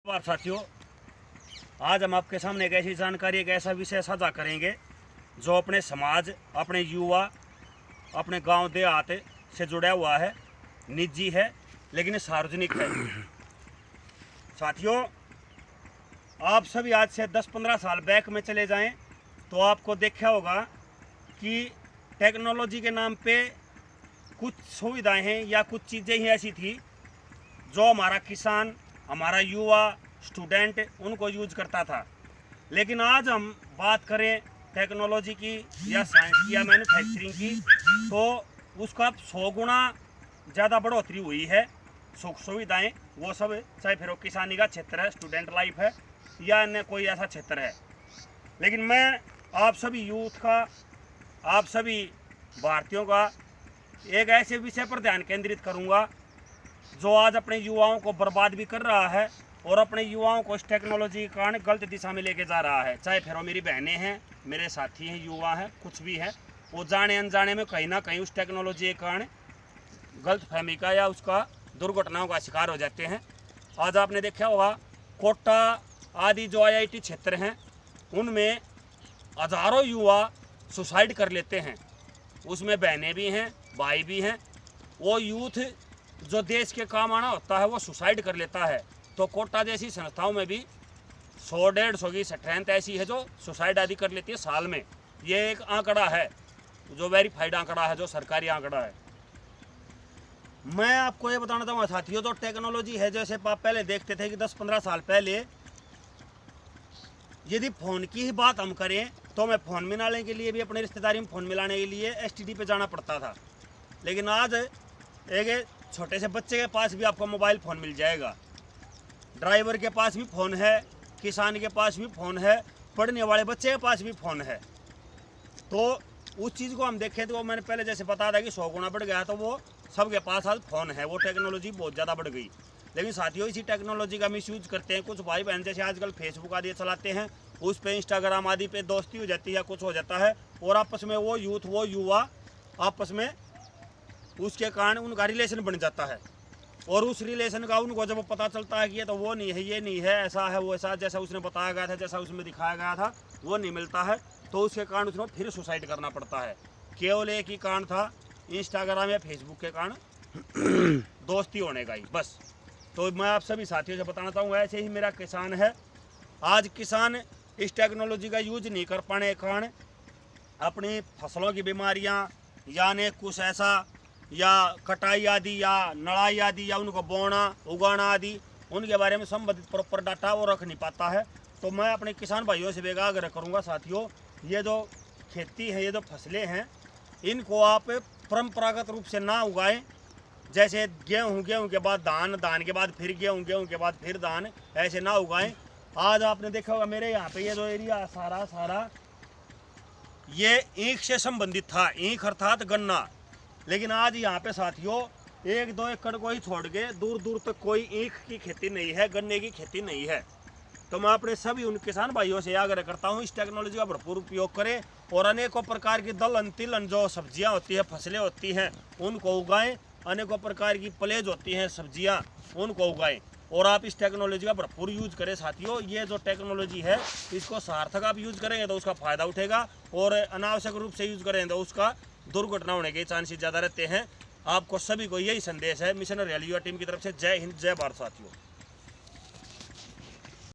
नमस्कार साथियों, आज हम आपके सामने एक ऐसी जानकारी, एक ऐसा विषय साझा करेंगे जो अपने समाज, अपने युवा, अपने गांव देहात से जुड़ा हुआ है, निजी है लेकिन सार्वजनिक है। साथियों, आप सभी आज से 10-15 साल बैक में चले जाएं तो आपको देखा होगा कि टेक्नोलॉजी के नाम पे कुछ सुविधाएं हैं या कुछ चीज़ें ही ऐसी थी जो हमारा किसान, हमारा युवा, स्टूडेंट उनको यूज करता था। लेकिन आज हम बात करें टेक्नोलॉजी की या साइंस की या मैन्युफैक्चरिंग की, तो उसका 100 गुना ज़्यादा बढ़ोतरी हुई है। सुख सुविधाएँ वो सब, चाहे फिर वो किसानी का क्षेत्र है, स्टूडेंट लाइफ है या अन्य कोई ऐसा क्षेत्र है। लेकिन मैं आप सभी यूथ का, आप सभी भारतीयों का एक ऐसे विषय पर ध्यान केंद्रित करूंगा जो आज अपने युवाओं को बर्बाद भी कर रहा है और अपने युवाओं को इस टेक्नोलॉजी के कारण गलत दिशा में लेके जा रहा है। चाहे फिर वो मेरी बहनें हैं, मेरे साथी हैं, युवा हैं, कुछ भी हैं, वो जाने अनजाने में कहीं ना कहीं उस टेक्नोलॉजी के कारण गलत फहमी का या उसका दुर्घटनाओं का शिकार हो जाते हैं। आज आपने देखा होगा कोटा आदि जो IIT क्षेत्र हैं उनमें हज़ारों युवा सुसाइड कर लेते हैं। उसमें बहनें भी हैं, भाई भी हैं। वो यूथ जो देश के काम आना होता है वो सुसाइड कर लेता है। तो कोटा जैसी संस्थाओं में भी 100-150 की स्ट्रेंथ ऐसी है जो सुसाइड आदि कर लेती है साल में। ये एक आंकड़ा है जो वेरीफाइड आंकड़ा है, जो सरकारी आंकड़ा है। मैं आपको ये बताना चाहूँगा साथियों, जो टेक्नोलॉजी है, जैसे आप पहले देखते थे कि 10-15 साल पहले यदि फ़ोन की ही बात हम करें तो मैं फ़ोन मिलाने के लिए भी, अपने रिश्तेदारी में फ़ोन मिलाने के लिए STD पे जाना पड़ता था। लेकिन आज एक छोटे से बच्चे के पास भी आपको मोबाइल फ़ोन मिल जाएगा, ड्राइवर के पास भी फ़ोन है, किसान के पास भी फ़ोन है, पढ़ने वाले बच्चे के पास भी फ़ोन है। तो उस चीज़ को हम देखें तो मैंने पहले जैसे बताया था कि 100 गुना बढ़ गया, तो वो सबके पास आज फ़ोन है, वो टेक्नोलॉजी बहुत ज़्यादा बढ़ गई। लेकिन साथियों, इसी टेक्नोलॉजी का मिसयूज करते हैं कुछ भाई बहन, जैसे आजकल फेसबुक आदि चलाते हैं, उस पर इंस्टाग्राम आदि पे दोस्ती हो जाती है या कुछ हो जाता है और आपस में वो यूथ, वो युवा आपस में उसके कारण उनका रिलेशन बन जाता है। और उस रिलेशन का उनको जब पता चलता है कि ये तो वो नहीं है, ये नहीं है, ऐसा है, वो ऐसा, जैसा उसने बताया गया था, जैसा उसमें दिखाया गया था, वो नहीं मिलता है, तो उसके कारण उसको फिर सुसाइड करना पड़ता है। केवल एक ही कारण था, इंस्टाग्राम या फेसबुक के कारण दोस्ती होने का ही, बस। तो मैं आप सभी साथियों से बताना चाहूँगा, ऐसे ही मेरा किसान है। आज किसान इस टेक्नोलॉजी का यूज नहीं कर पाने के कारण अपनी फसलों की बीमारियाँ यानी कुछ ऐसा, या कटाई आदि या नड़ाई आदि या उनको बोना उगाना आदि, उनके बारे में संबंधित प्रॉपर डाटा वो रख नहीं पाता है। तो मैं अपने किसान भाइयों से भी आग्रह करूँगा साथियों, ये जो खेती है, ये जो फसलें हैं, इनको आप परंपरागत रूप से ना उगाएं। जैसे गेहूँ, गेहूँ के बाद धान, धान के बाद फिर गेहूँ, गेहूँ के बाद फिर धान, ऐसे ना उगाएं। आज आपने देखा होगा मेरे यहाँ पे ये जो एरिया सारा ये ईख से संबंधित था, ईख अर्थात गन्ना। लेकिन आज यहाँ पे साथियों 1-2 एकड़ को ही छोड़ के दूर दूर तक कोई ईख की खेती नहीं है, गन्ने की खेती नहीं है। तो मैं अपने सभी उन किसान भाइयों से आग्रह करता हूँ, इस टेक्नोलॉजी का भरपूर उपयोग करें और अनेकों प्रकार की दलहन तिलहन जो सब्जियाँ होती है, फसलें होती हैं, उनको उगाएं। अनेकों प्रकार की पलेज होती हैं, सब्जियाँ, उनको उगाएं और आप इस टेक्नोलॉजी का भरपूर यूज करें साथियों। ये जो टेक्नोलॉजी है, इसको सार्थक आप यूज करेंगे तो उसका फ़ायदा उठेगा और अनावश्यक रूप से यूज करेंगे तो उसका दुर्घटना होने के चांसेस ज़्यादा रहते हैं। आपको सभी को यही संदेश है मिशन रियल युवा टीम की तरफ से। जय हिंद, जय भारत साथियों।